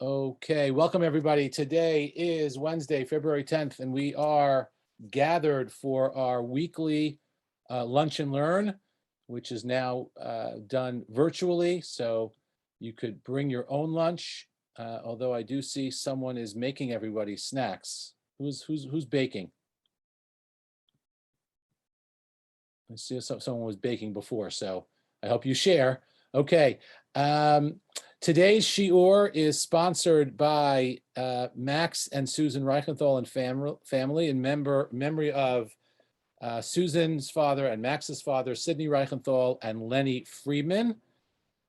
Okay, welcome everybody. Today is Wednesday, February 10th, and we are gathered for our weekly Lunch and Learn, which is now done virtually. So you could bring your own lunch, although I do see someone is making everybody snacks. Who's baking? I see someone was baking before, so I hope you share. Okay. Today's Shiur is sponsored by Max and Susan Reichenthal and family in memory of Susan's father and Max's father, Sidney Reichenthal and Lenny Friedman.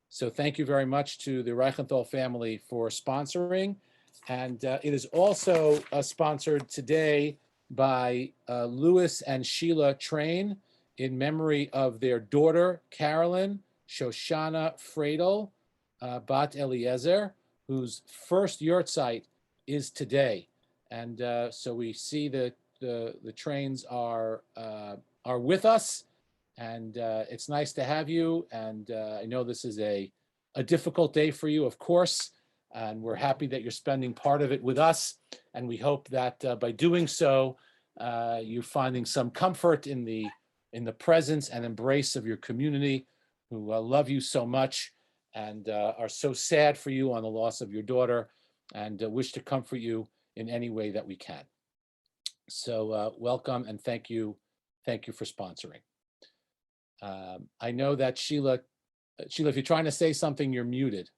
So thank you very much to the Reichenthal family for sponsoring. And it is also sponsored today by Louis and Sheila Train in memory of their daughter, Carolyn Shoshana Fradel, Bat Eliezer, whose first yurtzeit is today. And so we see that the Trains are with us, and it's nice to have you. And I know this is a difficult day for you, of course, and we're happy that you're spending part of it with us. And we hope that by doing so, you're finding some comfort in the presence and embrace of your community, who love you so much and are so sad for you on the loss of your daughter, and wish to comfort you in any way that we can. So welcome and thank you for sponsoring. I know that Sheila, if you're trying to say something, you're muted.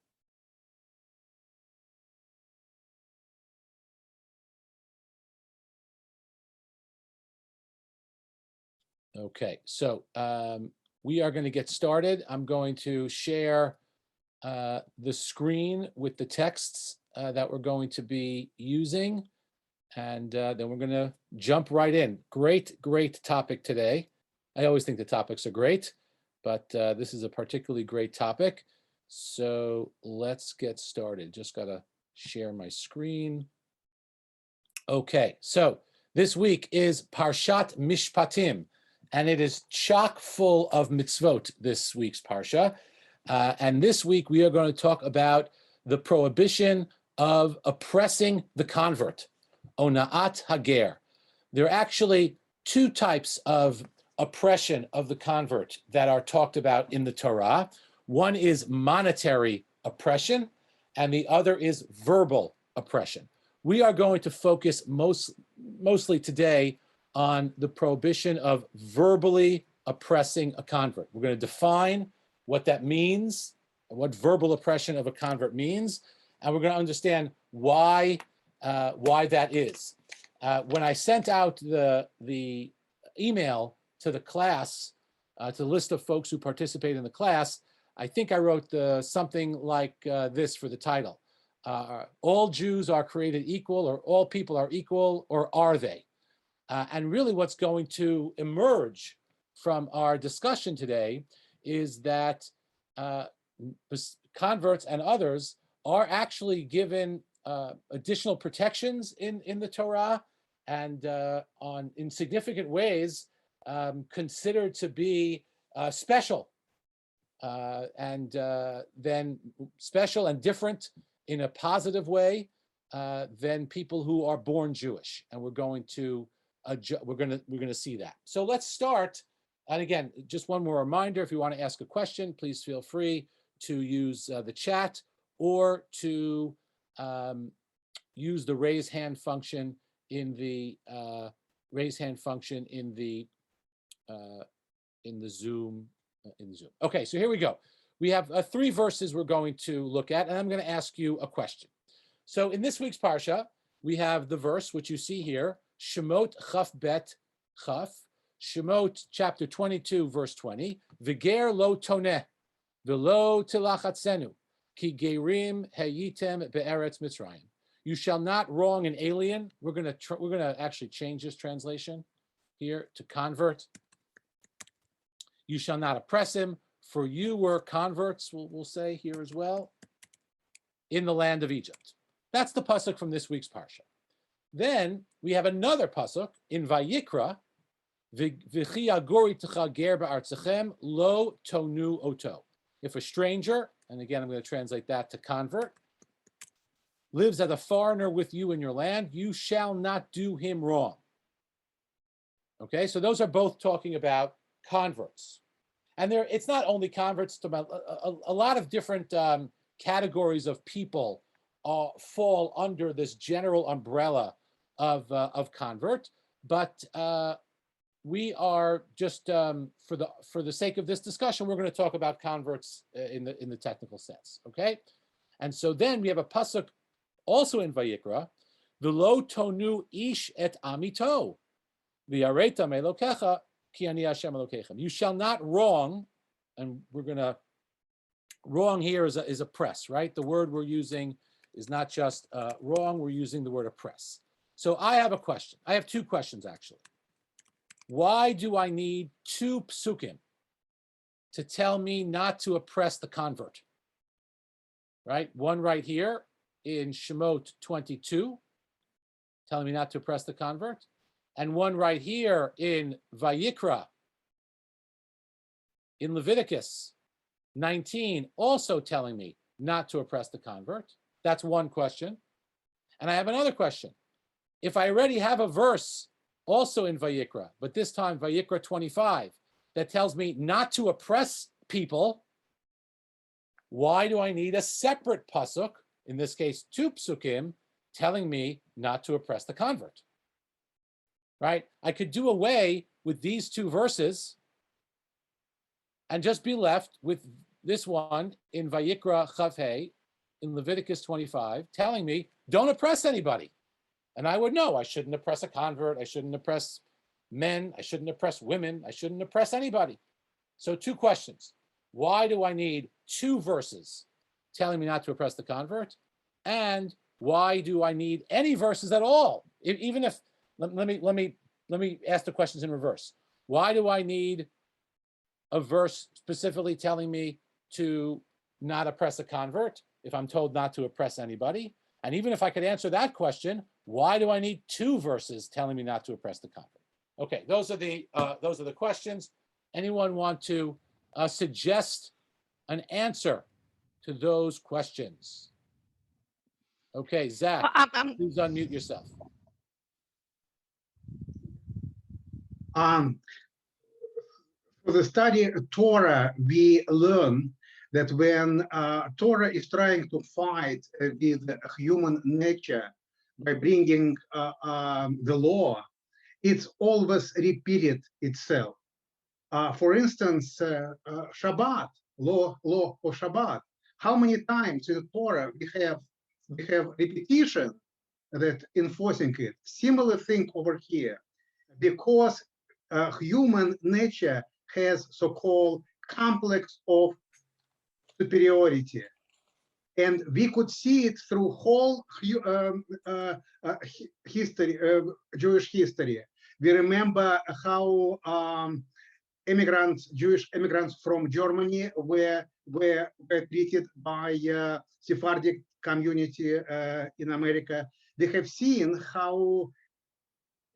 Okay, so we are going to get started. I'm going to share the screen with the texts that we're going to be using, and then we're going to jump right in. Great topic today. I always think the topics are great, but this is a particularly great topic. So let's get started. Just got to share my screen. Okay, so this week is Parshat Mishpatim, and it is chock full of mitzvot, this week's Parsha. And this week we are going to talk about the prohibition of oppressing the convert, ona'at hager. There are actually two types of oppression of the convert that are talked about in the Torah. One is monetary oppression, and the other is verbal oppression. We are going to focus mostly today on the prohibition of verbally oppressing a convert. We're going to define what that means, what verbal oppression of a convert means, and we're going to understand why that is. When I sent out the email to the class, to the list of folks who participate in the class, I think I wrote something like this for the title. All Jews are created equal, or all people are equal, or are they? And really what's going to emerge from our discussion today is that converts and others are actually given additional protections in the Torah, and in significant ways considered to be special, and then special and different in a positive way than people who are born Jewish. And we're going to see that. So let's start. And again, just one more reminder: if you want to ask a question, please feel free to use the chat or to use the raise hand function in the Zoom. Okay, so here we go. We have 3 verses we're going to look at, and I'm going to ask you a question. So in this week's Parsha, we have the verse which you see here, Shemot Chaf Bet Chaf, Shemot chapter 22, verse 20, V'ger lo toneh, v'lo tilachatzenu, ki gerim hayitem be'eretz Mitzrayim. You shall not wrong an alien. We're going to actually change this translation here to convert. You shall not oppress him, for you were converts, we'll say here as well, in the land of Egypt. That's the pasuk from this week's Parsha. Then we have another pasuk in Vayikra, V'chi agori t'chager ba'artzachem lo tonu oto. If a stranger, and again I'm going to translate that to convert, lives as a foreigner with you in your land, you shall not do him wrong. Okay, so those are both talking about converts. And it's not only converts, it's about a lot of different categories of people fall under this general umbrella of convert. But we are just for the sake of this discussion, we're going to talk about converts in the technical sense. Okay, and so then we have a pasuk also in Vayikra, v'lo tonu ish et amito, v'yareta melokecha ki ani Hashem Elokechem. You shall not wrong, and we're going to wrong here is oppress, right? The word we're using is not just wrong; we're using the word oppress. So I have a question. I have two questions actually. Why do I need two psukim to tell me not to oppress the convert? Right? One right here in Shemot 22, telling me not to oppress the convert, and one right here in Vayikra, in Leviticus 19, also telling me not to oppress the convert. That's one question. And I have another question. If I already have a verse also in Vayikra, but this time Vayikra 25, that tells me not to oppress people, why do I need a separate pasuk, in this case two psukim, telling me not to oppress the convert? Right? I could do away with these two verses and just be left with this one in Vayikra Chavhei, in Leviticus 25, telling me don't oppress anybody. And I would know I shouldn't oppress a convert, I shouldn't oppress men, I shouldn't oppress women, I shouldn't oppress anybody. So two questions. Why do I need two verses telling me not to oppress the convert? And why do I need any verses at all? Even if, let me ask the questions in reverse. Why do I need a verse specifically telling me to not oppress a convert if I'm told not to oppress anybody? And even if I could answer that question, why do I need two verses telling me not to oppress the convert? Okay, those are the questions. Anyone want to suggest an answer to those questions? Okay, Zach, please unmute yourself. For the study of Torah, we learn that when Torah is trying to fight with human nature by bringing the law, it's always repeated itself. For instance, Shabbat, law for Shabbat. How many times in the Torah we have repetition that enforcing it? Similar thing over here, because human nature has so-called complex of superiority, and we could see it through whole history, Jewish history. We remember how Jewish immigrants from Germany were treated by Sephardic community in America. We have seen how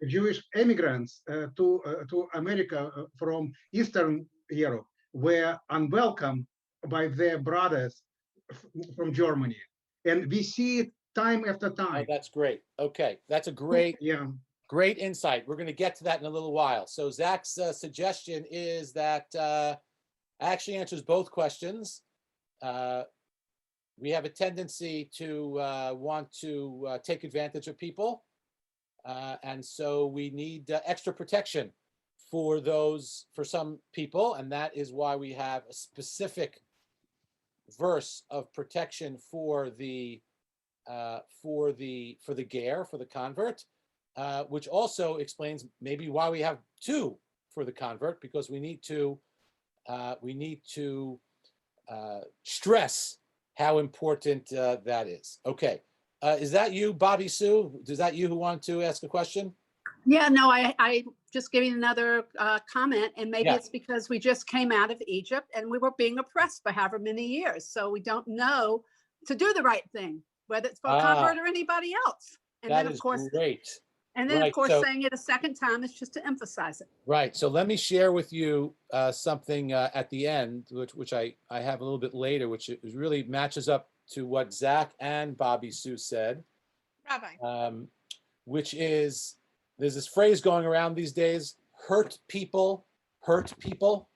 Jewish immigrants to America from Eastern Europe were unwelcome by their brothers from Germany, and we see it time after time. Oh, that's great. Okay, that's a great insight. We're going to get to that in a little while. So Zach's suggestion is that actually answers both questions. We have a tendency to want to take advantage of people. And so we need extra protection for some people, and that is why we have a specific verse of protection for the ger, for the convert, which also explains maybe why we have two for the convert, because we need to stress how important that is. Okay. Is that you, Bobby Sue? Is that you who want to ask a question? Yeah, no, I just giving another comment, and maybe it's because we just came out of Egypt and we were being oppressed for however many years. So we don't know to do the right thing, whether it's for a convert or anybody else. And that then, is great. And then, of course, saying it a second time is just to emphasize it. Right. So let me share with you something at the end, which I have a little bit later, which really matches up to what Zach and Bobby Sue said, Rabbi. which is, there's this phrase going around these days, hurt people, hurt people.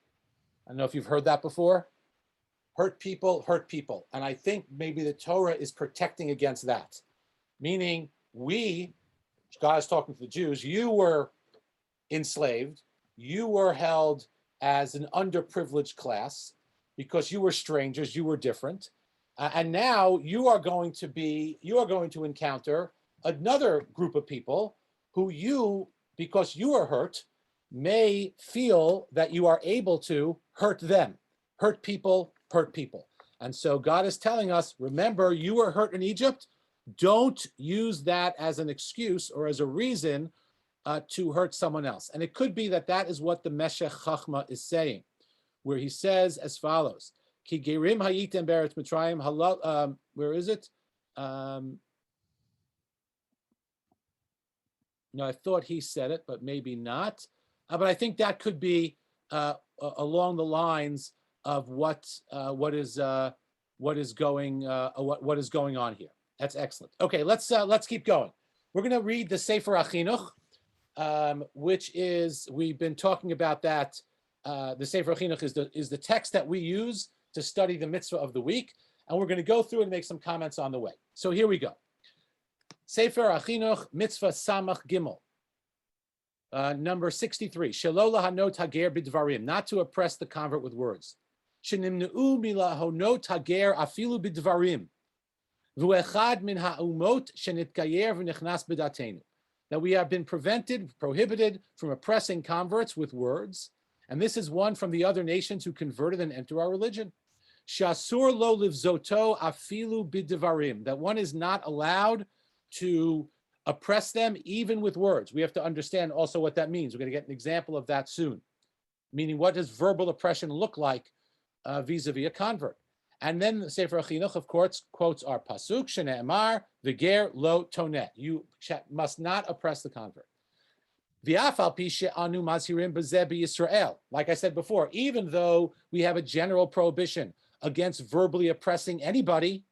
I don't know if you've heard that before. Hurt people, hurt people. And I think maybe the Torah is protecting against that. Meaning God is talking to the Jews, you were enslaved, you were held as an underprivileged class because you were strangers, you were different. And now you are going to encounter another group of people who you, because you are hurt, may feel that you are able to hurt them. Hurt people, hurt people. And so God is telling us, remember, you were hurt in Egypt. Don't use that as an excuse or as a reason to hurt someone else. And it could be that that is what the Meshech Chachma is saying, where he says as follows, Ki gerim hayitem beretz Mitzrayim, where is it? No, I thought he said it, but maybe not. But I think that could be along the lines of what is going on here. That's excellent. Okay, let's keep going. We're going to read the Sefer HaChinuch, which is, we've been talking about that. The Sefer HaChinuch is the text that we use to study the mitzvah of the week, and we're going to go through and make some comments on the way. So here we go. Sefer HaChinuch, mitzvah Samach Gimel, number 63. Shelo lahanot hager bidvarim, not to oppress the convert with words. Shenimneu milahonot hager afilu bidvarim. V'echad min ha'umot shenitgayer v'nichnas b'datenu. That we have been prohibited from oppressing converts with words, and this is one from the other nations who converted and entered our religion. Shasur lo livzoto afilu bidvarim, that one is not allowed to oppress them even with words. We have to understand also what that means. We're going to get an example of that soon. Meaning, what does verbal oppression look like vis-a-vis a convert? And then the Sefer HaChinuch, of course, quotes our pasuk, Shene'emar, v'ger lo toneh. You must not oppress the convert. V'afal pi she'anu mazhirim b'zeh b'Yisrael. Like I said before, even though we have a general prohibition against verbally oppressing anybody,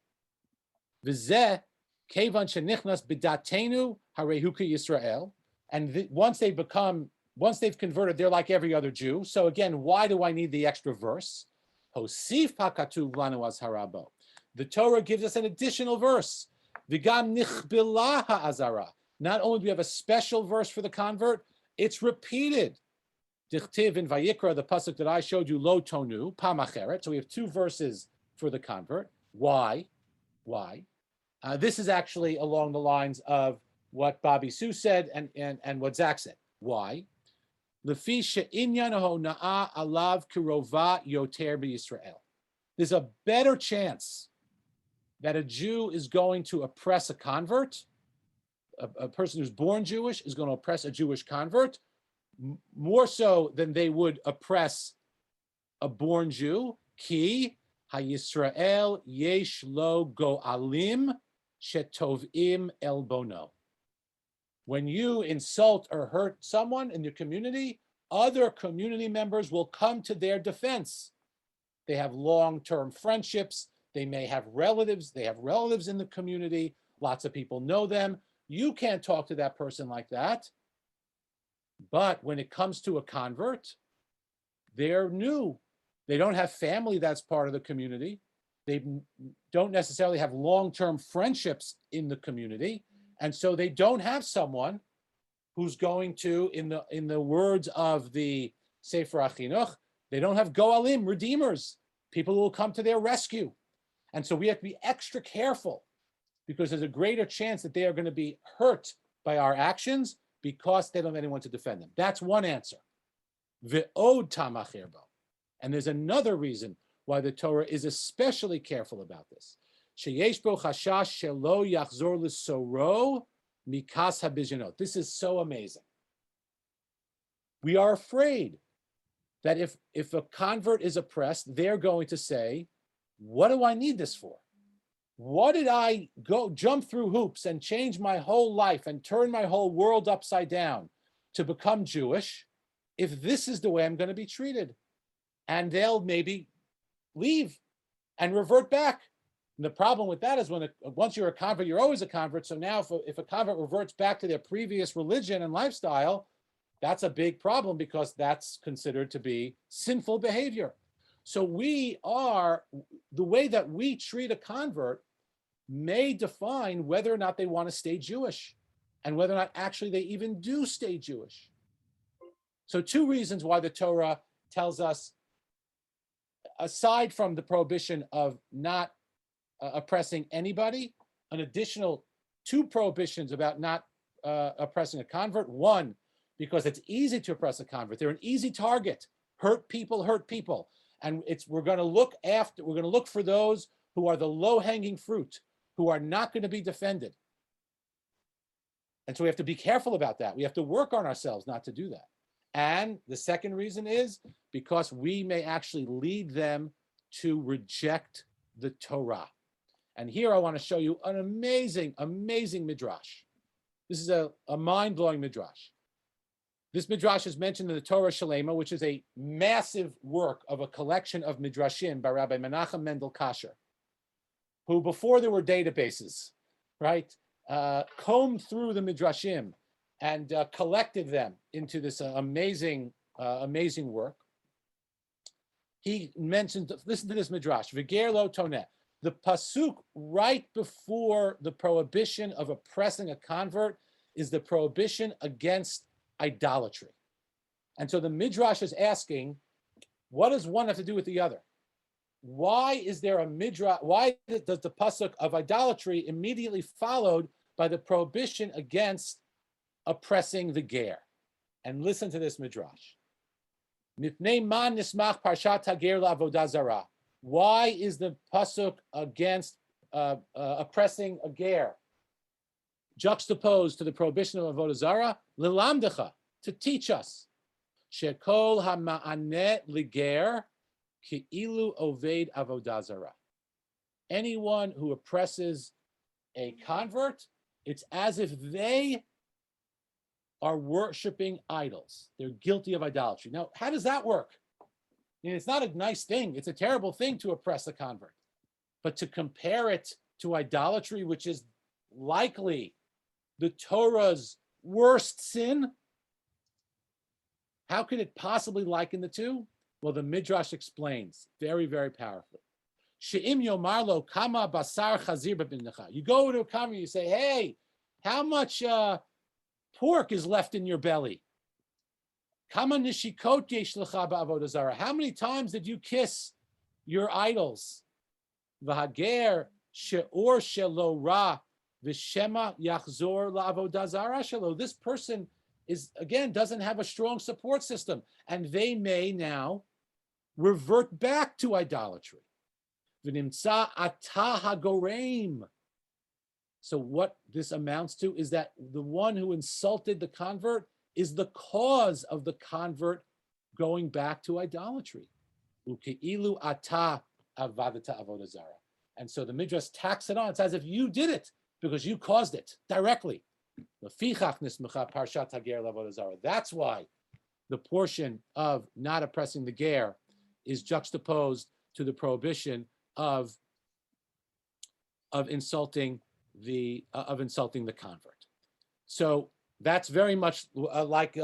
v'zeh kevan shenichnas b'datenu harehuka Yisrael. And once they've converted, they're like every other Jew. So again, why do I need the extra verse? Hosif hakatuv lanu azharabo. The Torah gives us an additional verse. V'gam nichbilah ha'azara. Not only do we have a special verse for the convert, it's repeated. Dichtiv in Vayikra, the pasuk that I showed you, lo tonu, pamacheret. So we have two verses for the convert. Why? This is actually along the lines of what Bobby Sue said and what Zach said. Why? There's a better chance that a Jew is going to oppress a convert, a person who's born Jewish is going to oppress a Jewish convert, more so than they would oppress a born Jew. Ki ha-Yisrael yesh lo go'alim shetovim el bono. When you insult or hurt someone in your community, other community members will come to their defense. They have long-term friendships. They may have relatives. They have relatives in the community. Lots of people know them. You can't talk to that person like that. But when it comes to a convert, they're new. They don't have family that's part of the community. They don't necessarily have long-term friendships in the community. And so they don't have someone who's going to, in the words of the Sefer HaChinuch, they don't have goalim, redeemers, people who will come to their rescue. And so we have to be extra careful because there's a greater chance that they are going to be hurt by our actions because they don't have anyone to defend them. That's one answer. Ve'od tamach erbo. And there's another reason why the Torah is especially careful about this. Sheyesh bo chashash shelo yachzor l'soro mikas habizionot. This is so amazing. We are afraid that if a convert is oppressed, they're going to say, what do I need this for? What did I jump through hoops and change my whole life and turn my whole world upside down to become Jewish if this is the way I'm going to be treated? And they'll maybe leave and revert back And the problem with that is once you're a convert, you're always a convert. So now if a convert reverts back to their previous religion and lifestyle, that's a big problem because that's considered to be sinful behavior. So the way that we treat a convert may define whether or not they want to stay Jewish and whether or not actually they even do stay Jewish. So two reasons why the Torah tells us, aside from the prohibition of not oppressing anybody, an additional two prohibitions about not oppressing a convert. One, because it's easy to oppress a convert. They're an easy target. Hurt people. And we're going to look for those who are the low-hanging fruit, who are not going to be defended. And so we have to be careful about that. We have to work on ourselves not to do that. And the second reason is because we may actually lead them to reject the Torah. And here I want to show you an amazing, amazing midrash. This is a mind-blowing midrash. This midrash is mentioned in the Torah Shalema, which is a massive work of a collection of midrashim by Rabbi Menachem Mendel Kasher, who before there were databases, right, combed through the midrashim and collected them into this amazing work. He mentioned, listen to this midrash, V'ger lo toneh. The pasuk right before the prohibition of oppressing a convert is the prohibition against idolatry. And so the midrash is asking, what does one have to do with the other? Why is there a midrash? Why does the pasuk of idolatry immediately followed by the prohibition against oppressing the ger? And listen to this midrash. Mipnei man nismach parshat hager la'avodah zarah. Why is the pasuk against oppressing a ger juxtaposed to the prohibition of avodah zarah? Lilamdecha, to teach us. Shekol ha'ma'aneh liger ki'ilu oved avodah zarah. Anyone who oppresses a convert, it's as if they are worshiping idols. They're guilty of idolatry. Now, how does that work? I mean, it's not a nice thing. It's a terrible thing to oppress a convert. But to compare it to idolatry, which is likely the Torah's worst sin, how could it possibly liken the two? Well, the Midrash explains very, very powerfully. She'im yomarlo kama basar chazir b'binnecha. You go to a convert, you say, hey, how much pork is left in your belly? Kama nishikot yesh lecha ba'avodah zarah. How many times did you kiss your idols? V'hager she'or shelo ra v'shema yachzor la'avodah zarah shelo. This person doesn't have a strong support system, and they may now revert back to idolatry. V'nimtza atah hagoreim. So what this amounts to is that the one who insulted the convert is the cause of the convert going back to idolatry. Uke'ilu atah avadata avodah zarah. And so the Midrash tacks it on. It's as if you did it because you caused it directly. That's why the portion of not oppressing the ger is juxtaposed to the prohibition of insulting the convert. So that's very much like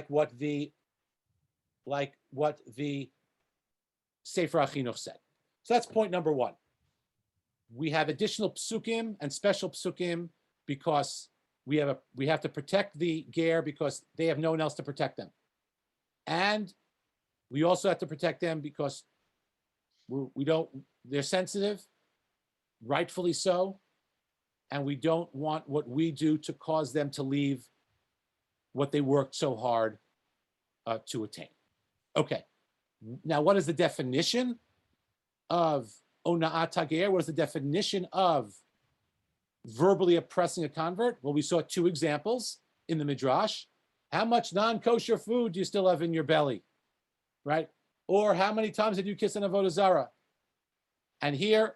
what the Sefer HaChinuch said. So that's point number one. We have additional psukim and special psukim because we have to protect the ger because they have no one else to protect them, and we also have to protect them because they're sensitive, rightfully so, and we don't want what we do to cause them to leave what they worked so hard to attain. Okay, now what is the definition of ona'at hager? What is the definition of verbally oppressing a convert? Well, we saw two examples in the Midrash. How much non-kosher food do you still have in your belly, right? Or how many times did you kiss an avodah zarah? And here,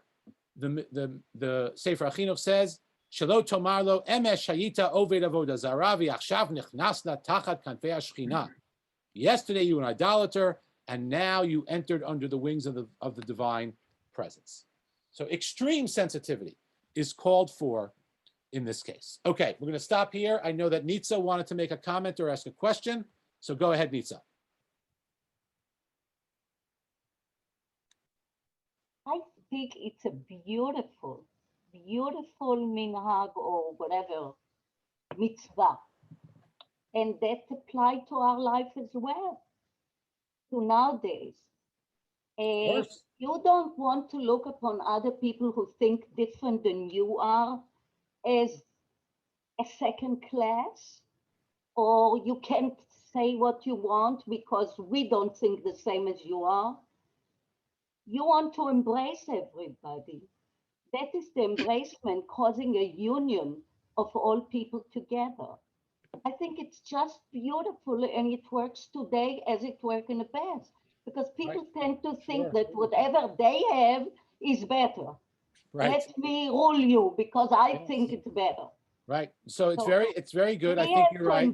the Sefer HaChinuch says, "Shelo tomar lo emesh hayita oved avodah zarah v'achshav nichnasna tachat kanfei hashchina." Yesterday you were an idolater, and now you entered under the wings of the divine presence. So extreme sensitivity is called for in this case. Okay, we're going to stop here. I know that Nitza wanted to make a comment or ask a question. So go ahead, Nitza. I think it's a beautiful, beautiful minhag or whatever, mitzvah. And that applies to our life as well, to nowadays. If you don't want to look upon other people who think different than you are as a second class, or you can't say what you want because we don't think the same as you are, you want to embrace everybody. That is the embracement causing a union of all people together. I think it's just beautiful, and it works today as it worked in the past, because people tend to think that whatever they have is better. Let me rule you because I think it's better. Right. So it's very good. I think you're right.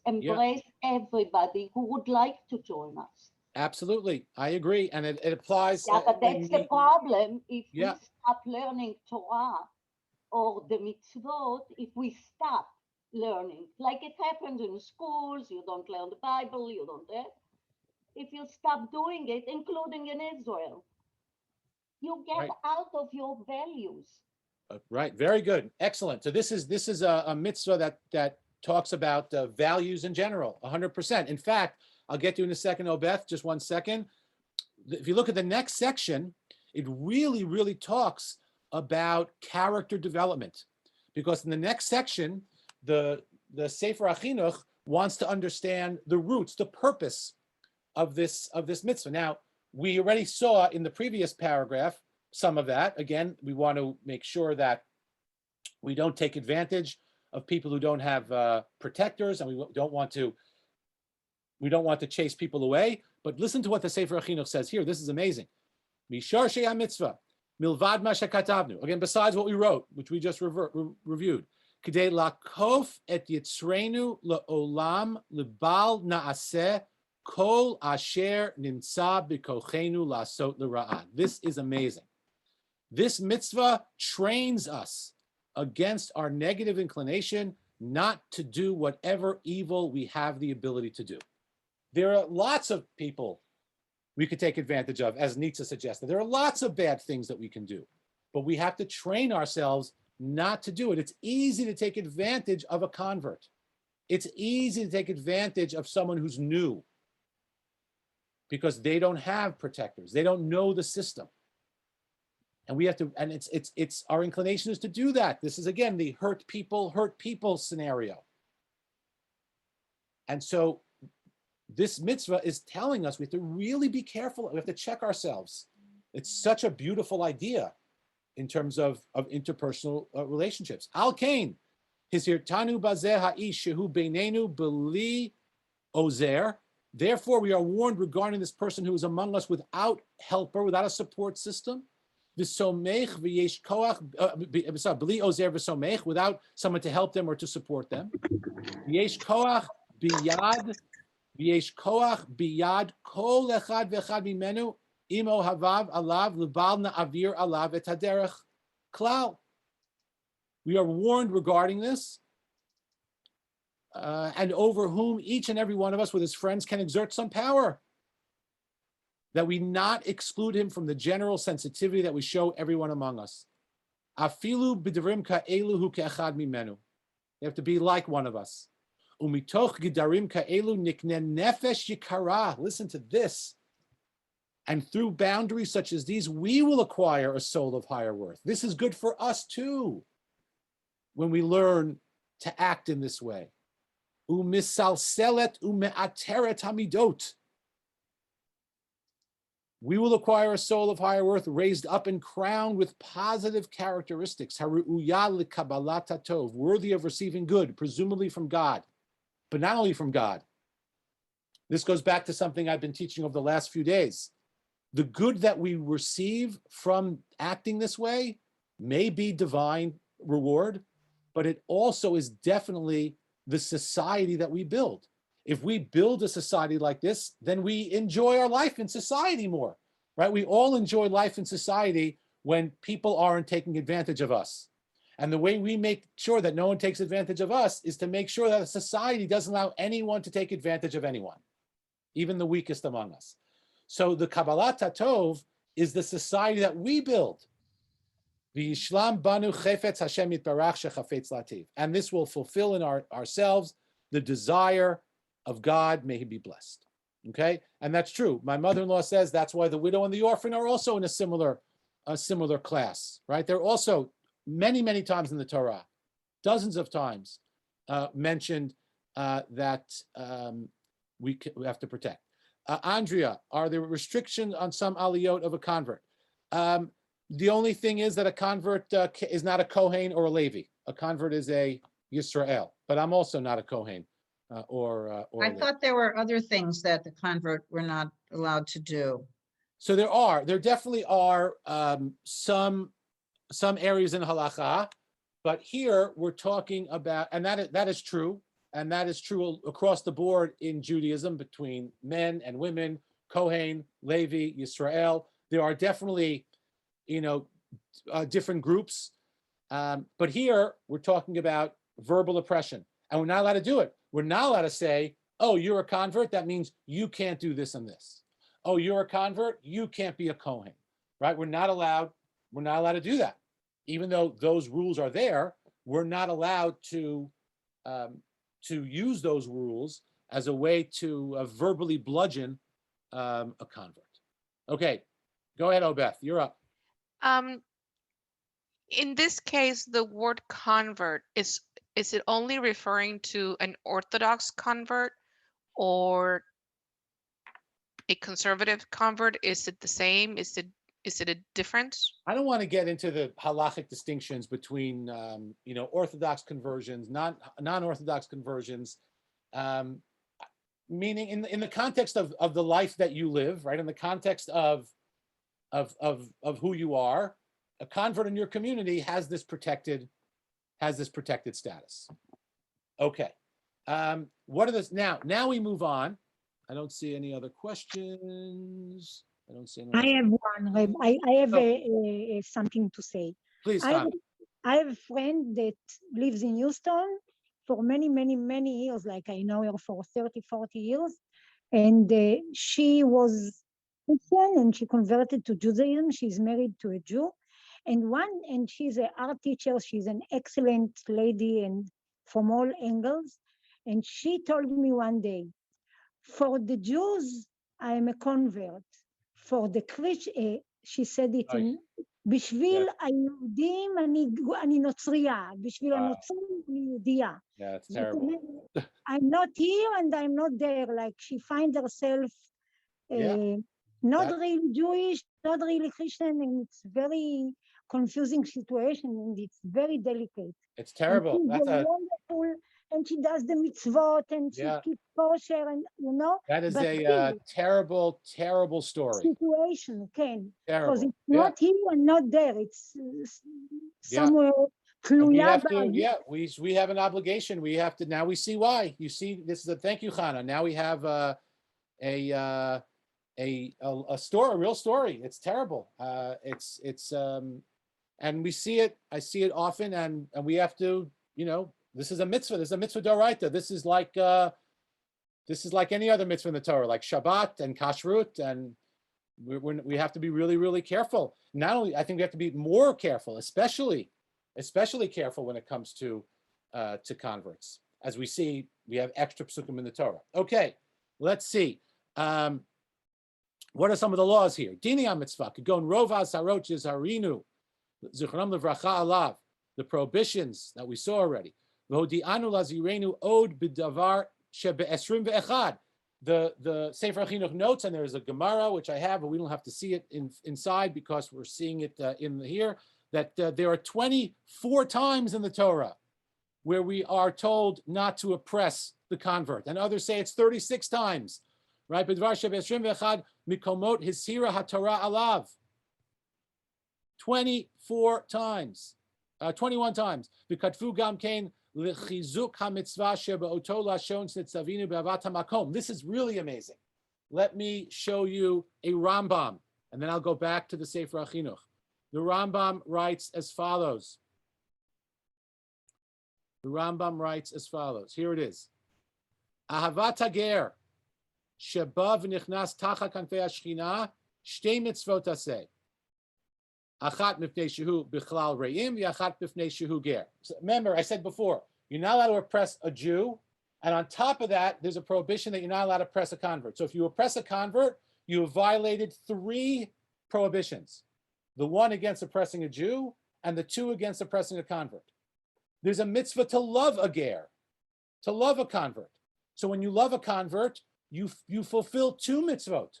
Embrace everybody who would like to join us. Absolutely. I agree. And it applies. Yeah, but that's the problem. If we stop learning Torah or the mitzvot, if we stop learning, like it happens in schools, you don't learn the Bible, you don't have. If you stop doing it, including in Israel, you get out of your values. Right. Very good. Excellent. So this is a mitzvah that talks about values in general, 100%. In fact, I'll get to in a second, Obeth, just 1 second. If you look at the next section, it really, really talks about character development, because in the next section, the Sefer HaChinuch wants to understand the roots, the purpose of this mitzvah. Now, we already saw in the previous paragraph some of that. Again, we want to make sure that we don't take advantage of people who don't have protectors, and we don't want to chase people away. But listen to what the Sefer HaChinuch says here. This is amazing. Mishar she'ha mitzvah, milvad ma shekatavnu. Again, besides what we wrote, which we just reviewed. K'dei lakof et yitzreinu le'olam lebal na'aseh kol asher nimtza b'kochenu la'asot l'ra'ah. This is amazing. This mitzvah trains us against our negative inclination not to do whatever evil we have the ability to do. There are lots of people we could take advantage of, as Nitza suggested. There are lots of bad things that we can do, but we have to train ourselves not to do it. It's easy to take advantage of a convert. It's easy to take advantage of someone who's new because they don't have protectors. They don't know the system. And we have to, and it's our inclination is to do that. This is, again, the hurt people scenario. And so this mitzvah is telling us we have to really be careful. We have to check ourselves. It's such a beautiful idea in terms of interpersonal relationships. Al Kain, hizirtanu bazeh ha'ish shehu beinenu b'li ozer. Therefore, we are warned regarding this person who is among us without helper, without a support system. V'somech v'yesh koach, b'li ozer v'somech, without someone to help them or to support them. V'yesh koach biyad, v'yesh koach biyad kol echad v'echad mimenu imo havav alav lebal na'avir alav et haderech klal. We are warned regarding this, and over whom each and every one of us with his friends can exert some power, that we not exclude him from the general sensitivity that we show everyone among us. Afilu b'davrim ka'elu hu ke'echad mimenu. They have to be like one of us. Umitoch gidarim ka'elu nikne nefesh yikara. Listen to this. And through boundaries such as these, we will acquire a soul of higher worth. This is good for us too, when we learn to act in this way. Umisalselet ume'ateret hamidot. We will acquire a soul of higher worth, raised up and crowned with positive characteristics, haru'uya l'kabbalat hatov, worthy of receiving good, presumably from God, but not only from God. This goes back to something I've been teaching over the last few days. The good that we receive from acting this way may be divine reward, but it also is definitely the society that we build. If we build a society like this, then we enjoy our life in society more, right? We all enjoy life in society when people aren't taking advantage of us. And the way we make sure that no one takes advantage of us is to make sure that a society doesn't allow anyone to take advantage of anyone, even the weakest among us. So the Kabbalat Hatov is the society that we build. V'yishlam banu chefetz Hashem yitbarach shechafetz lativ. And this will fulfill in ourselves the desire of God, may he be blessed. Okay? And that's true. My mother-in-law says that's why the widow and the orphan are also in a similar class, right? They're also many, many times in the Torah, dozens of times mentioned that we have to protect. Andrea, are there restrictions on some aliyot of a convert? The only thing is that a convert is not a Kohen or a Levi. A convert is a Yisrael, but I'm also not a Kohen or I Levi. thought there were other things that the convert were not allowed to do. So there definitely are some areas in halacha, but here we're talking about, and that is true, and that is true across the board in Judaism between men and women, Kohen, Levi, Yisrael. There are definitely, different groups, but here we're talking about verbal oppression, and we're not allowed to do it. We're not allowed to say, "Oh, you're a convert. That means you can't do this and this." Oh, you're a convert. You can't be a Kohen, right? We're not allowed to do that. Even though those rules are there, we're not allowed to use those rules as a way to verbally bludgeon a convert. Okay, go ahead, Obeth, you're up. In this case, the word convert is it only referring to an Orthodox convert or a conservative convert? Is it the same? Is it a difference? I don't want to get into the halachic distinctions between Orthodox conversions, non-Orthodox conversions, meaning in the context of the life that you live, right? In the context of who you are, a convert in your community has this protected status. Okay. What are this now? Now we move on. I don't see any other questions. I don't see any. I have one, Reb. I have something to say. Please, I Tommy. have a friend that lives in Houston for many, many, many years. Like I know her for 30, 40 years. And she was Christian and she converted to Judaism. She's married to a Jew. And she's an art teacher. She's an excellent lady and from all angles. And she told me one day, for the Jews, I am a convert. For the Christian, she said it in, בשביל היהודים אני נוצרייה, בשביל הנוצרים אני יהודייה. Yeah, it's terrible. I'm not here and I'm not there. Like she finds herself not really Jewish, not really Christian, and it's very confusing situation and it's very delicate. It's terrible. That's wonderful, and she does the mitzvot and she keeps kosher, and that is a terrible, terrible story. Situation, Ken. Terrible. Because it's not here and not there. It's somewhere. We have to, we have an obligation. We have to, now we see why. You see, this is a, thank you, Chana. Now we have a story, a real story. It's terrible. And we see it, I see it often, and we have to, this is a mitzvah. This is a mitzvah d'oraita. This is like any other mitzvah in the Torah, like Shabbat and Kashrut, and we have to be really, really careful. Not only, I think we have to be more careful, especially careful when it comes to converts. As we see, we have extra Sukim in the Torah. Okay, let's see. What are some of the laws here? Dini mitzvah, Kagon Rova Sarot Yizharinu, Zichronam Levracha Alav, the prohibitions that we saw already. V'hodi'anu lazirenu od b'davar shebe'esrim ve'echad. The Sefer Chinuch notes, and there's a Gemara, which I have, but we don't have to see it inside because we're seeing it in here, that there are 24 times in the Torah where we are told not to oppress the convert. And others say it's 36 times, right? B'davar shebe'esrim ve'echad mikomot hisira haTorah alav. 24 times, 21 times. V'katfu gam kein l'chizuk hamitzvah shebe'oto lashon snitzavinu be'avat hamakom. This is really amazing. Let me show you a Rambam, and then I'll go back to the Sefer HaChinuch. The Rambam writes as follows. The Rambam writes as follows. Here it is. Ahavat hager sheba v'nichnas tachas kanfei hashchina shtei mitzvot aseh. Achat mifnei shehu bichlal re'im v'achat mifnei shehu ger. So remember, I said before, you're not allowed to oppress a Jew, and on top of that, there's a prohibition that you're not allowed to oppress a convert. So if you oppress a convert, you have violated 3 prohibitions. The one against oppressing a Jew, and the 2 against oppressing a convert. There's a mitzvah to love a ger, to love a convert. So when you love a convert, you fulfill 2 mitzvot,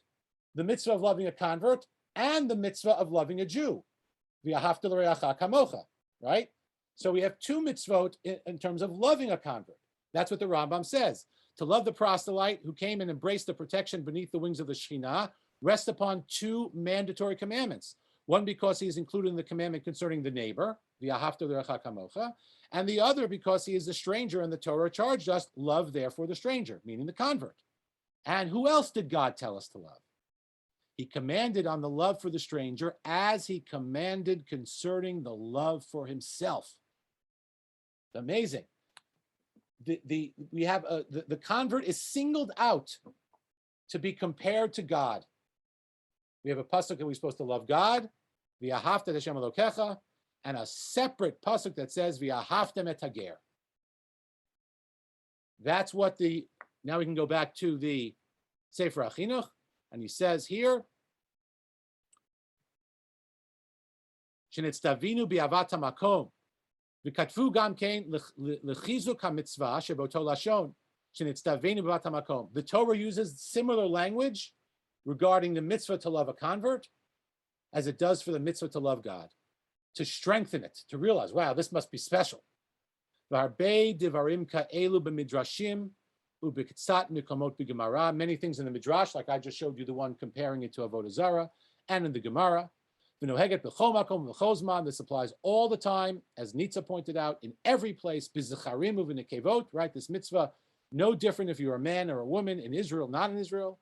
the mitzvah of loving a convert and the mitzvah of loving a Jew, v'ahavta l'reacha kamocha, right? So we have 2 mitzvot in terms of loving a convert. That's what the Rambam says. To love the proselyte who came and embraced the protection beneath the wings of the Shekhinah rests upon 2 mandatory commandments. One because he is included in the commandment concerning the neighbor, v'ahavta l'reacha kamocha, and the other because he is a stranger and the Torah charged us, love therefore the stranger, meaning the convert. And who else did God tell us to love? He commanded on the love for the stranger as he commanded concerning the love for himself. Amazing. The convert is singled out to be compared to God. We have a pasuk that we're supposed to love God, v'ahavta Hashem Elokecha, and a separate pasuk that says v'ahavtem et hager. That's what now we can go back to the Sefer HaChinuch, and he says here, shenitztavinu bi'avat hamakom, v'katvu gam kein lechizuk hamitzvah sheboto lashon, shenitztavinu bi'avat hamakom. The Torah uses similar language regarding the mitzvah to love a convert as it does for the mitzvah to love God, to strengthen it, to realize, wow, this must be special. Many things in the Midrash, like I just showed you the one comparing it to Avodah Zarah, and in the Gemara. This applies all the time, as Nitza pointed out, in every place. Right, this mitzvah, no different if you're a man or a woman in Israel, not in Israel.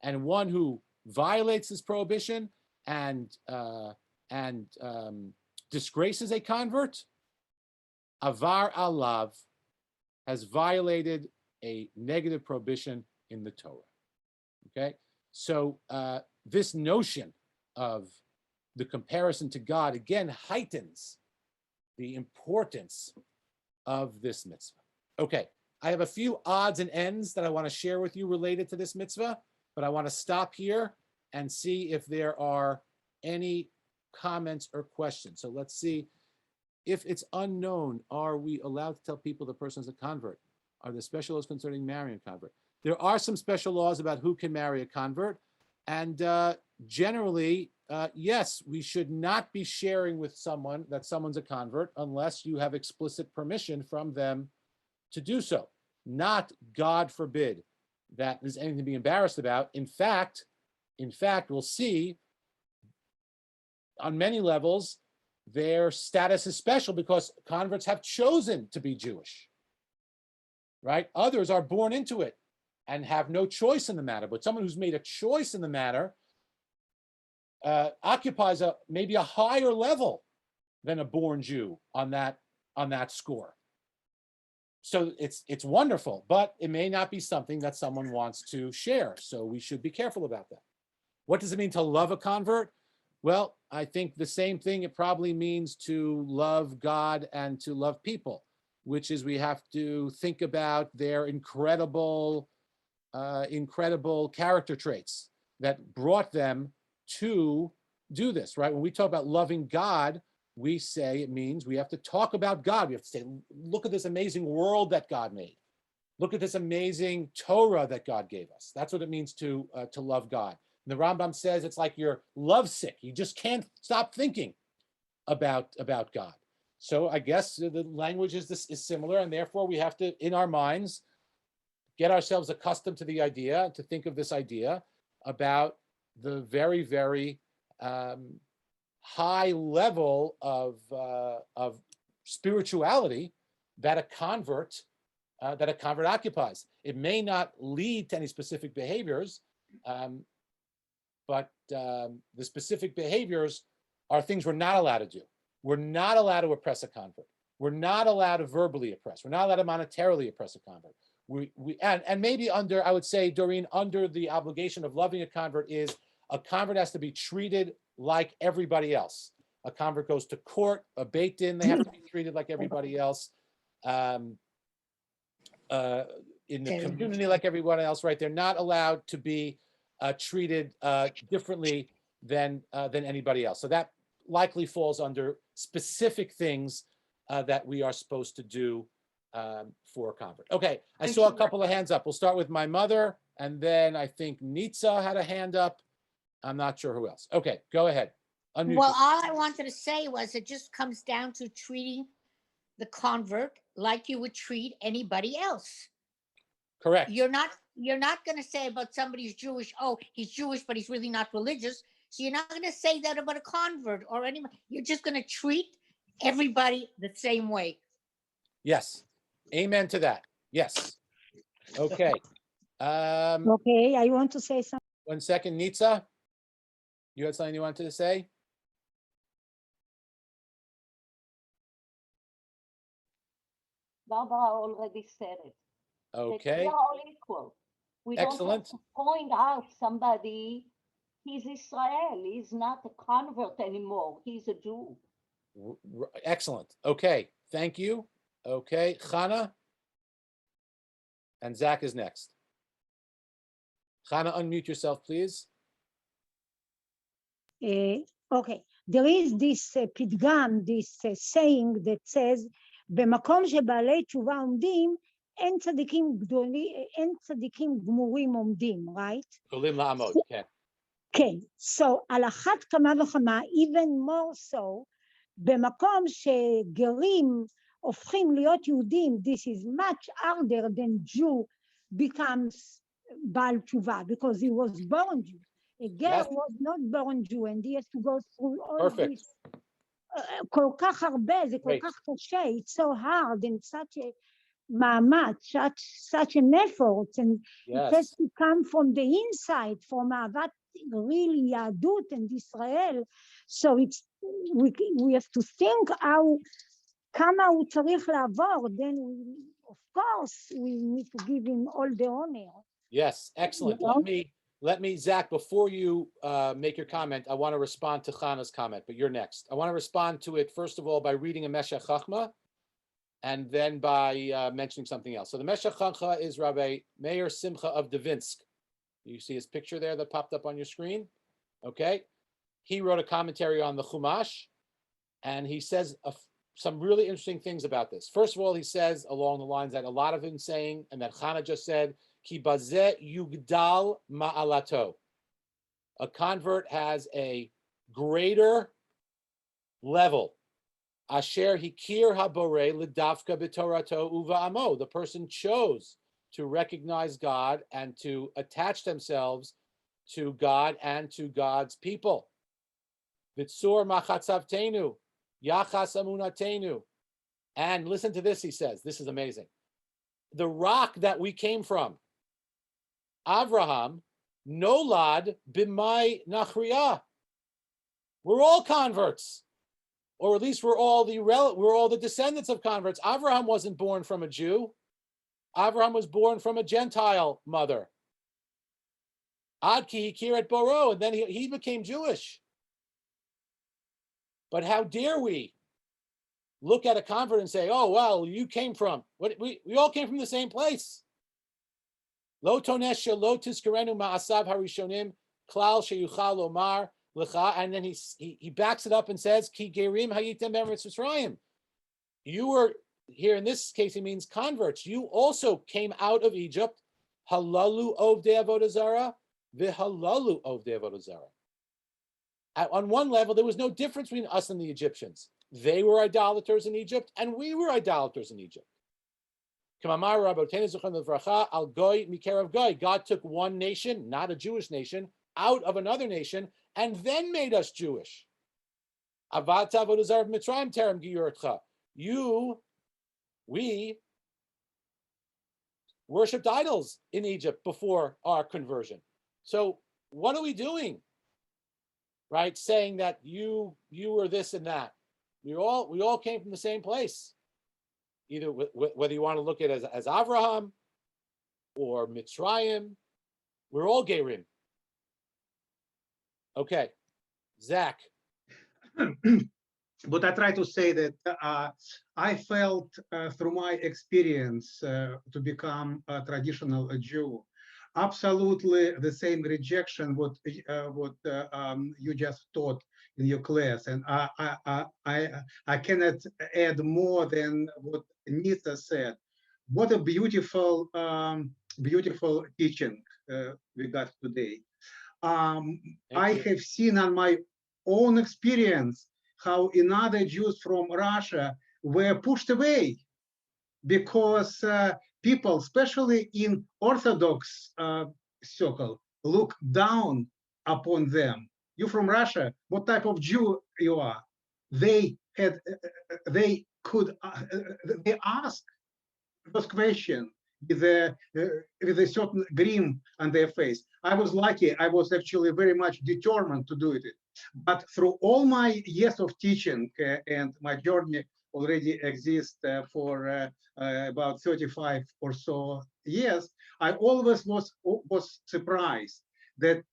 And one who violates this prohibition and disgraces a convert, avar alav, has violated a negative prohibition in the Torah. Okay, so this notion of the comparison to God again heightens the importance of this mitzvah. Okay, I have a few odds and ends that I want to share with you related to this mitzvah, but I want to stop here and see if there are any comments or questions. So let's see. If it's unknown, are we allowed to tell people the person is a convert? Are there special laws concerning marrying a convert? There are some special laws about who can marry a convert. And generally, yes, we should not be sharing with someone that someone's a convert unless you have explicit permission from them to do so. Not, God forbid, that there's anything to be embarrassed about. In fact, we'll see on many levels, their status is special because converts have chosen to be Jewish, right? Others are born into it and have no choice in the matter. But someone who's made a choice in the matter occupies maybe a higher level than a born Jew on that score. So it's wonderful, but it may not be something that someone wants to share. So we should be careful about that. What does it mean to love a convert? Well, I think the same thing it probably means to love God and to love people, which is we have to think about their incredible character traits that brought them to do this, right? When we talk about loving God, we say it means we have to talk about God. We have to say, look at this amazing world that God made. Look at this amazing Torah that God gave us. That's what it means to love God. And the Rambam says it's like you're lovesick. You just can't stop thinking about God. So I guess the language is similar, and therefore we have to, in our minds, get ourselves accustomed to the idea, to think of this idea about the very, very high level of spirituality that a convert occupies. It may not lead to any specific behaviors. but the specific behaviors are things we're not allowed to do. We're not allowed to oppress a convert. We're not allowed to verbally oppress. We're not allowed to monetarily oppress a convert. And maybe under, I would say, Doreen, under the obligation of loving a convert is a convert has to be treated like everybody else. A convert goes to court, a beit din, they have to be treated like everybody else. In the community like everyone else, right? They're not allowed to be treated differently than anybody else. So that likely falls under specific things that we are supposed to do for a convert. Okay, I saw a couple of hands up. We'll start with my mother, and then I think Nitza had a hand up. I'm not sure who else. Okay, go ahead. Unmute Well, yourself. all I wanted to say was it just comes down to treating the convert like you would treat anybody else. Correct. You're not going to say about somebody who's Jewish, oh, he's Jewish, but he's really not religious. So you're not going to say that about a convert or anybody. You're just going to treat everybody the same way. Yes. Amen to that. Yes. Okay. Okay, I want to say something. 1 second, Nitza. You had something you wanted to say? Barbara already said it. That Okay. we are all equal. We Excellent. don't have to point out somebody, he's Israel, he's not a convert anymore, he's a Jew. Excellent. Okay. Thank you. Okay. Chana. And Zach is next. Chana, unmute yourself, please. Okay, there is this פתגם, this saying that says, במקום שבעלי תשובה עומדים, אין צדיקים גמורים עומדים, right? Kolim la'amod. Okay. כן, so על אחת כמה וכמה, even more so, במקום שגרים הופכים להיות יהודים, this is much harder than Jew becomes בעל תשובה, because he was born Jew. A girl was not born Jew, and he has to go through all this. כל כך הרבה, זה כל כך קשה, it's so hard, and such a מאמץ, such an effort, and it has to come from the inside, from אהבת really יהדות and Israel. So it's, we have to think how, כמה הוא צריך לעבור, then of course we need to give him all the honor. Yes, excellent. Let me, Zach, before you make your comment, I want to respond to Chana's comment, but you're next. I want to respond to it, first of all, by reading a Meshech Chachma, and then by mentioning something else. So the Meshech Chachma is Rabbi Meir Simcha of Devinsk. You see his picture there that popped up on your screen? Okay. He wrote a commentary on the Chumash, and he says some really interesting things about this. First of all, he says along the lines that a lot of him saying, and that Chana just said, Ki bazeh yugdal ma'alato. A convert has a greater level. Asher hikir habore l'dafka b'torato uva amo. The person chose to recognize God and to attach themselves to God and to God's people. V'tzur machatzavtenu, yachas amunatenu. And listen to this, he says. This is amazing. The rock that we came from, Avraham, nolad b'mai nachriah. We're all converts, or at least we're all the descendants of converts. Avraham wasn't born from a Jew. Avraham was born from a Gentile mother. Ad ki hikir et boro, and then he became Jewish. But how dare we look at a convert and say, "Oh well, you came from what? We all came from the same place." Lo tonesha lo tizkarenu ma'asav harishonim klal sheyuchal lomar lecha, and then he backs it up and says, "Ki gerim hayitem be'eretz Yisraelim." You were here in this case. He means converts. You also came out of Egypt. Halalu ovdei avodah zara v'halalu ovdei avodah zara. On one level, there was no difference between us and the Egyptians. They were idolaters in Egypt, and we were idolaters in Egypt. God took one nation, not a Jewish nation, out of another nation, and then made us Jewish. We worshipped idols in Egypt before our conversion. So what are we doing? right? Saying that you were this and that. We all came from the same place. Either whether you want to look at it as Avraham or Mitzrayim, we're all Gerim. Okay, Zach. But I try to say that I felt through my experience to become a traditional Jew, absolutely the same rejection what you just taught in your class, and I cannot add more than what Nita said. What a beautiful beautiful teaching we got today. I have seen on my own experience how another Jews from Russia were pushed away because people, especially in Orthodox circle, look down upon them. You from Russia, what type of Jew you are? They ask those questions with a certain grin on their face. I was lucky. I was actually very much determined to do it. But through all my years of teaching and my journey already exists for about 35 or so years, I always was surprised that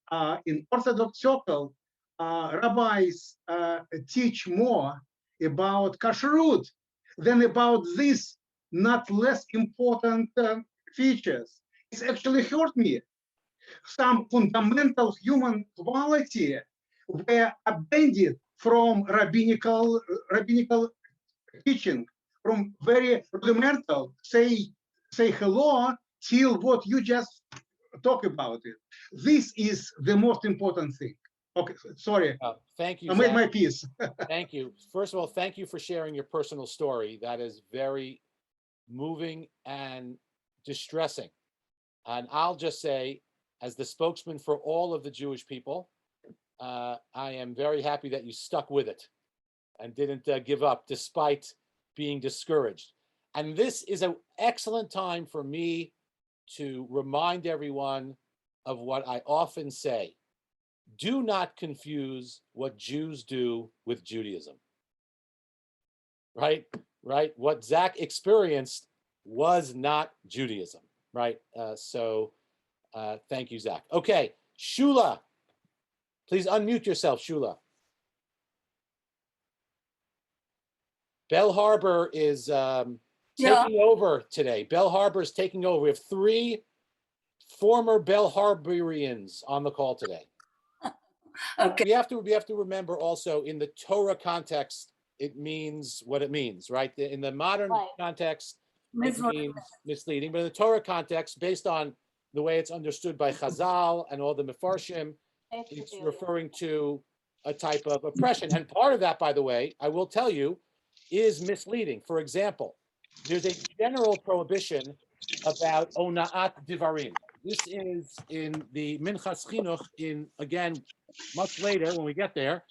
in Orthodox circle, rabbis teach more about kashrut than about these not less important features. It's actually hurt me. Some fundamental human quality were abandoned from rabbinical teaching, from very rudimental, say hello, till what you just talk about it. This is the most important thing. Okay, sorry. Thank you, I made Zach. my peace. Thank you. First of all, thank you for sharing your personal story. That is very moving and distressing. And I'll just say, as the spokesman for all of the Jewish people, I am very happy that you stuck with it and didn't give up despite being discouraged. And this is an excellent time for me to remind everyone of what I often say. Do not confuse what Jews do with Judaism. Right? Right? What Zach experienced was not Judaism. Right? Thank you, Zach. Okay, Shula. Please unmute yourself, Shula. Bell Harbor is taking over today. Bell Harbor is taking over. We have 3 former Bell Harborians on the call today. Okay. We have to remember also in the Torah context, it means what it means, right? In the modern context, it means misleading, but in the Torah context, based on the way it's understood by Chazal and all the Mefarshim, it's referring to a type of oppression. And part of that, by the way, I will tell you, is misleading. For example, there's a general prohibition about ona'at divarim. This is in the Minchas Chinuch, in, again, much later when we get there,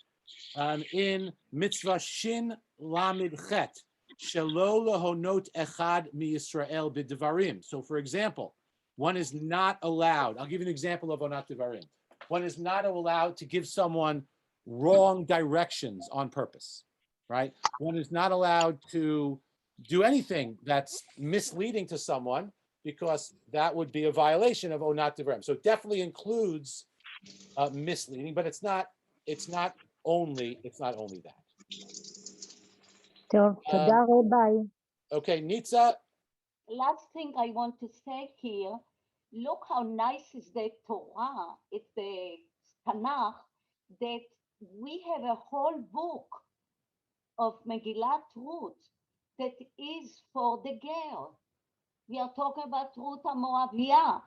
in Mitzvah Shin Lamid Chet, Shelo lahonot echad mi Yisrael b'divarim. So, for example, one is not allowed, I'll give you an example of onat divarim. One is not allowed to give someone wrong directions on purpose, right? One is not allowed to do anything that's misleading to someone, because that would be a violation of onat divarim. So it definitely includes misleading, but it's not only that. טוב, תודה רבה. Okay, Nitza. Last thing I want to say here, look how nice is the Torah, it's the Tanakh, that we have a whole book of Megillat Ruth that is for the girl. We are talking about Ruth HaMoaviyah.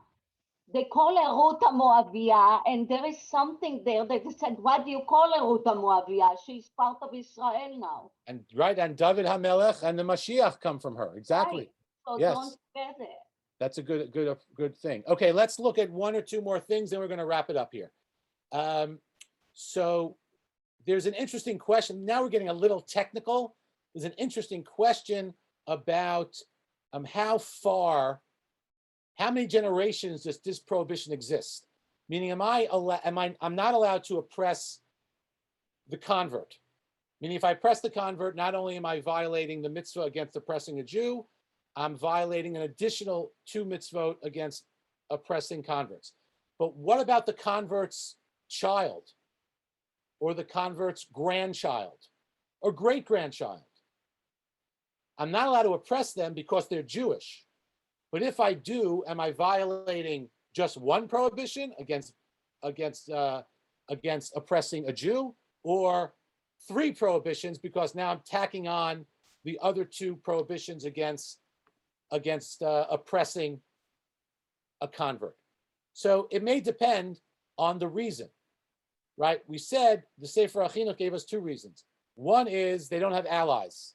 They call her Ruth HaMoaviyah, and there is something there that said, what do you call her Ruth HaMoaviyah? She's part of Israel now. And right, and David HaMelech and the Mashiach come from her. Exactly. Right. So yes. Don't forget it. That's a good thing. Okay, let's look at 1 or 2 more things, then we're going to wrap it up here. So there's an interesting question. Now we're getting a little technical. There's an interesting question about how many generations does this prohibition exist? Meaning, I'm not allowed to oppress the convert. Meaning if I oppress the convert, not only am I violating the mitzvah against oppressing a Jew, I'm violating an additional 2 mitzvot against oppressing converts. But what about the convert's child or the convert's grandchild or great-grandchild? I'm not allowed to oppress them because they're Jewish. But if I do, am I violating just one prohibition against oppressing a Jew, or 3 prohibitions because now I'm tacking on the other 2 prohibitions against oppressing a convert? So it may depend on the reason, right? We said the Sefer HaChinuch gave us 2 reasons. One is they don't have allies.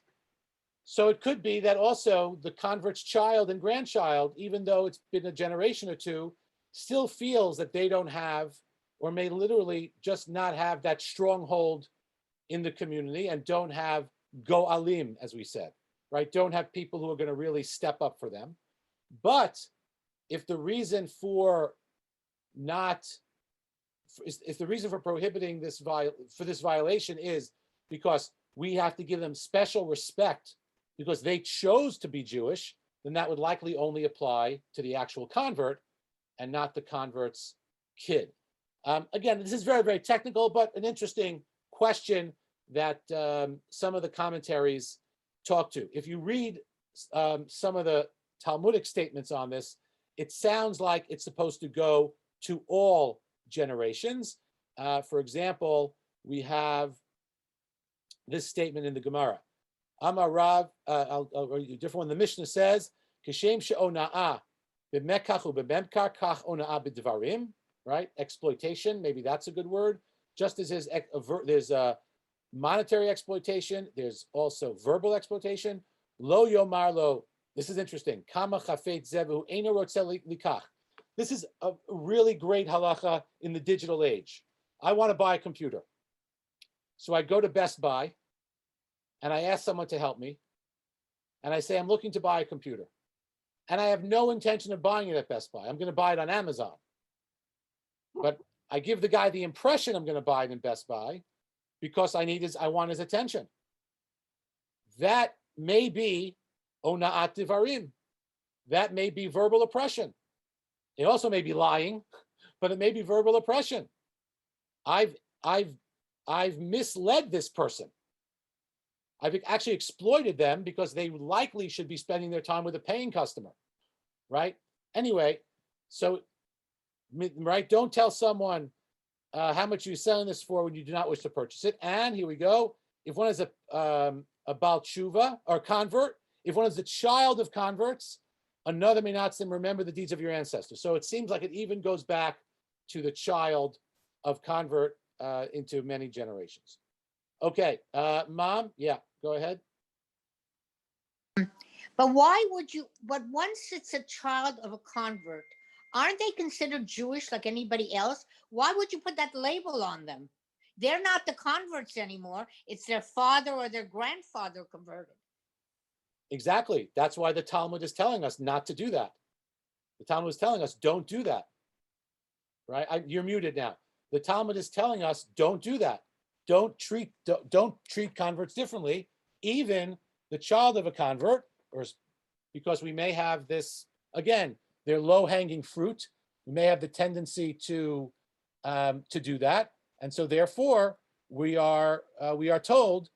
So it could be that also the convert's child and grandchild, even though it's been a generation or 2, still feels that they don't have, or may literally just not have, that stronghold in the community and don't have go'alim, as we said, right? Don't have people who are going to really step up for them. But if the reason for prohibiting this violation is because we have to give them special respect because they chose to be Jewish, then that would likely only apply to the actual convert and not the convert's kid. Again, this is very, very technical, but an interesting question that some of the commentaries talk to. If you read some of the Talmudic statements on this, it sounds like it's supposed to go to all generations. For example, we have this statement in the Gemara. Amar Rav, a different one. The Mishnah says, "Kishem she'ona'ah b'mekach u'b'memkar kach ona'ah b'dvarim." Right? Exploitation. Maybe that's a good word. Just as there's a monetary exploitation, there's also verbal exploitation. Lo yomar lo. This is interesting. Kama chafet zevu eino rotzel likach. This is a really great halacha in the digital age. I want to buy a computer. So I go to Best Buy and I ask someone to help me. And I say, I'm looking to buy a computer. And I have no intention of buying it at Best Buy. I'm going to buy it on Amazon. But I give the guy the impression I'm going to buy it in Best Buy because I want his attention. That may be ona'at divarim. That may be verbal oppression. It also may be lying, but it may be verbal oppression. I've misled this person. I've actually exploited them because they likely should be spending their time with a paying customer, right? Anyway, so, right, don't tell someone how much you're selling this for when you do not wish to purchase it. And here we go. If one is a Baal Tshuva or convert, if one is the child of converts, another may not remember the deeds of your ancestors. So it seems like it even goes back to the child of convert into many generations. Okay, Mom, yeah, go ahead. But why would you, but once it's a child of a convert, aren't they considered Jewish like anybody else? Why would you put that label on them? They're not the converts anymore. It's their father or their grandfather converted. Exactly. That's why the Talmud is telling us not to do that. The Talmud is telling us, don't do that. Right? You're muted now. The Talmud is telling us, don't do that. Don't treat converts differently, even the child of a convert, or because we may have this, again, they're low-hanging fruit. We may have the tendency to do that. And so therefore, we are told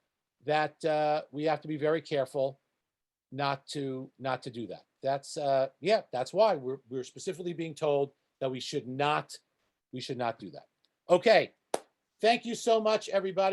that we have to be very careful not to do that. That's that's why we're specifically being told that we should not do that. Okay, thank you so much, everybody.